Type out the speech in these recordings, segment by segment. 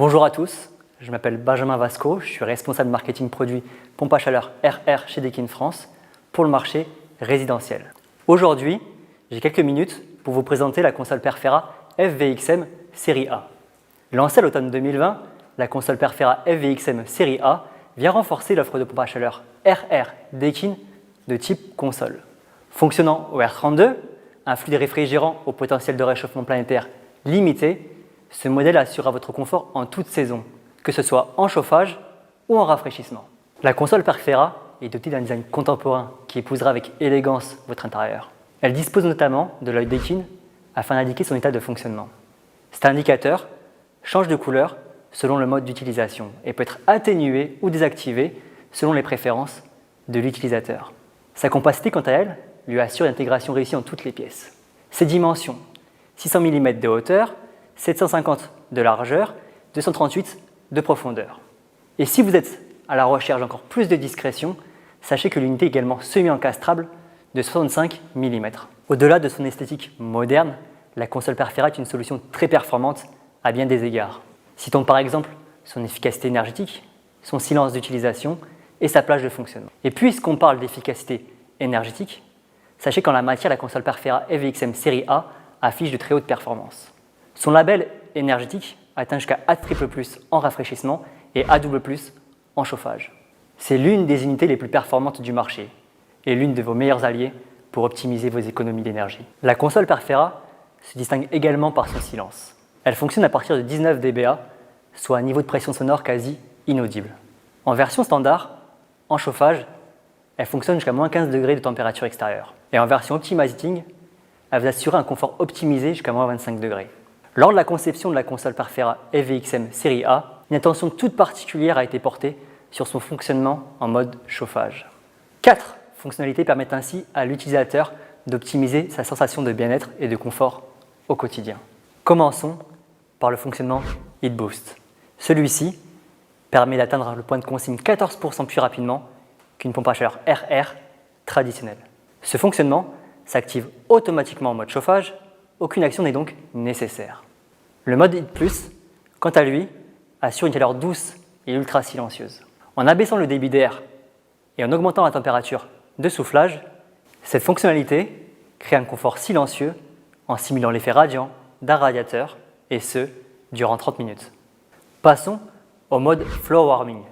Bonjour à tous, je m'appelle Benjamin Vasco, je suis responsable marketing produit pompe à chaleur RR chez Daikin France pour le marché résidentiel. Aujourd'hui, j'ai quelques minutes pour vous présenter la console Perfera FVXM Série A. Lancée à l'automne 2020, la console Perfera FVXM Série A vient renforcer l'offre de pompe à chaleur RR Daikin de type console. Fonctionnant au R32, un fluide réfrigérant au potentiel de réchauffement planétaire limité, ce modèle assurera votre confort en toute saison, que ce soit en chauffage ou en rafraîchissement. La console Perfera est dotée d'un design contemporain qui épousera avec élégance votre intérieur. Elle dispose notamment de l'œil Daikin afin d'indiquer son état de fonctionnement. Cet indicateur change de couleur selon le mode d'utilisation et peut être atténué ou désactivé selon les préférences de l'utilisateur. Sa compacité, quant à elle, lui assure une intégration réussie en toutes les pièces. Ses dimensions, 600 mm de hauteur, 750 de largeur, 238 de profondeur. Et si vous êtes à la recherche d'encore plus de discrétion, sachez que l'unité est également semi-encastrable de 65 mm. Au-delà de son esthétique moderne, la console Perfera est une solution très performante à bien des égards. Citons par exemple son efficacité énergétique, son silence d'utilisation et sa plage de fonctionnement. Et puisqu'on parle d'efficacité énergétique, sachez qu'en la matière, la console Perfera FVXM Série A affiche de très hautes performances. Son label énergétique atteint jusqu'à A+ en rafraîchissement et A+ en chauffage. C'est l'une des unités les plus performantes du marché et l'une de vos meilleurs alliés pour optimiser vos économies d'énergie. La console Perfera se distingue également par son silence. Elle fonctionne à partir de 19 dBA, soit un niveau de pression sonore quasi inaudible. En version standard, en chauffage, elle fonctionne jusqu'à -15 degrés de température extérieure. Et en version Optimizing, elle vous assure un confort optimisé jusqu'à -25 degrés. Lors de la conception de la console Perfera FVXM Série A, une attention toute particulière a été portée sur son fonctionnement en mode chauffage. 4 fonctionnalités permettent ainsi à l'utilisateur d'optimiser sa sensation de bien-être et de confort au quotidien. Commençons par le fonctionnement Heat Boost. Celui-ci permet d'atteindre le point de consigne 14% plus rapidement qu'une pompe à chaleur RR traditionnelle. Ce fonctionnement s'active automatiquement en mode chauffage, aucune action n'est donc nécessaire. Le mode Heat Plus, quant à lui, assure une chaleur douce et ultra silencieuse. En abaissant le débit d'air et en augmentant la température de soufflage, cette fonctionnalité crée un confort silencieux en simulant l'effet radiant d'un radiateur, et ce, durant 30 minutes. Passons au mode Floor Warming.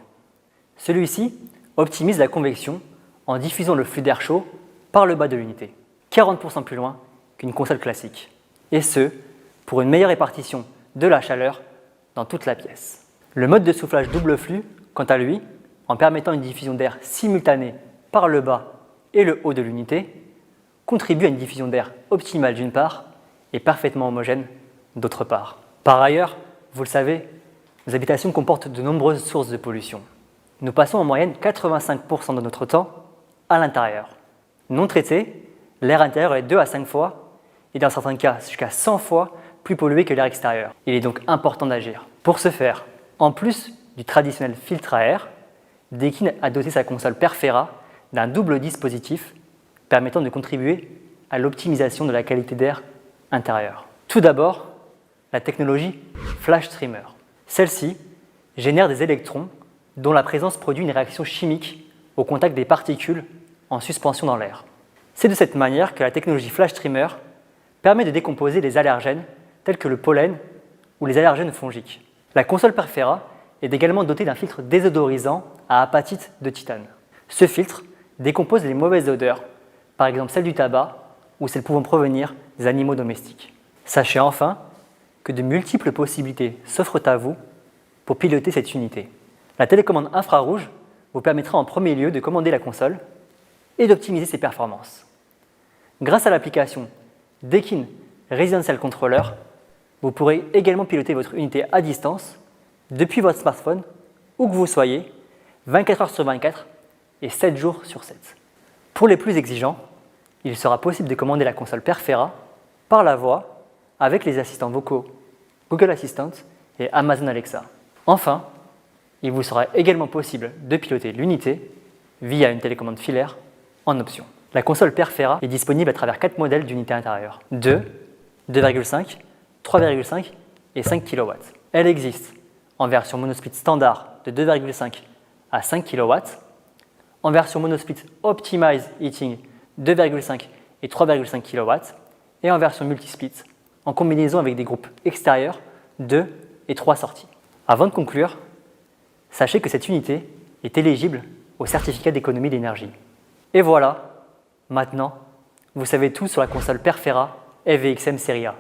Celui-ci optimise la convection en diffusant le flux d'air chaud par le bas de l'unité, 40% plus loin qu'une console classique, et ce, pour une meilleure répartition de la chaleur dans toute la pièce. Le mode de soufflage double flux, quant à lui, en permettant une diffusion d'air simultanée par le bas et le haut de l'unité, contribue à une diffusion d'air optimale d'une part et parfaitement homogène d'autre part. Par ailleurs, vous le savez, nos habitations comportent de nombreuses sources de pollution. Nous passons en moyenne 85% de notre temps à l'intérieur. Non traité, l'air intérieur est 2 à 5 fois et dans certains cas jusqu'à 100 fois plus pollué que l'air extérieur. Il est donc important d'agir. Pour ce faire, en plus du traditionnel filtre à air, Daikin a doté sa console Perfera d'un double dispositif permettant de contribuer à l'optimisation de la qualité d'air intérieur. Tout d'abord, la technologie Flash Streamer. Celle-ci génère des électrons dont la présence produit une réaction chimique au contact des particules en suspension dans l'air. C'est de cette manière que la technologie Flash Streamer permet de décomposer les allergènes tels que le pollen ou les allergènes fongiques. La console Perfera est également dotée d'un filtre désodorisant à apatite de titane. Ce filtre décompose les mauvaises odeurs, par exemple celles du tabac ou celles pouvant provenir des animaux domestiques. Sachez enfin que de multiples possibilités s'offrent à vous pour piloter cette unité. La télécommande infrarouge vous permettra en premier lieu de commander la console et d'optimiser ses performances. Grâce à l'application Daikin Residential Controller, vous pourrez également piloter votre unité à distance depuis votre smartphone, où que vous soyez, 24 heures sur 24 et 7 jours sur 7. Pour les plus exigeants, il sera possible de commander la console Perfera par la voix avec les assistants vocaux Google Assistant et Amazon Alexa. Enfin, il vous sera également possible de piloter l'unité via une télécommande filaire en option. La console Perfera est disponible à travers 4 modèles d'unités intérieures, 2, 2,5, 3,5 et 5 kW. Elle existe en version monosplit standard de 2,5 à 5 kW, en version monosplit Optimize Heating 2,5 et 3,5 kW, et en version multisplit, en combinaison avec des groupes extérieurs 2 et 3 sorties. Avant de conclure, sachez que cette unité est éligible au certificat d'économie d'énergie. Et voilà, maintenant, vous savez tout sur la console Perfera EVXM Serie A.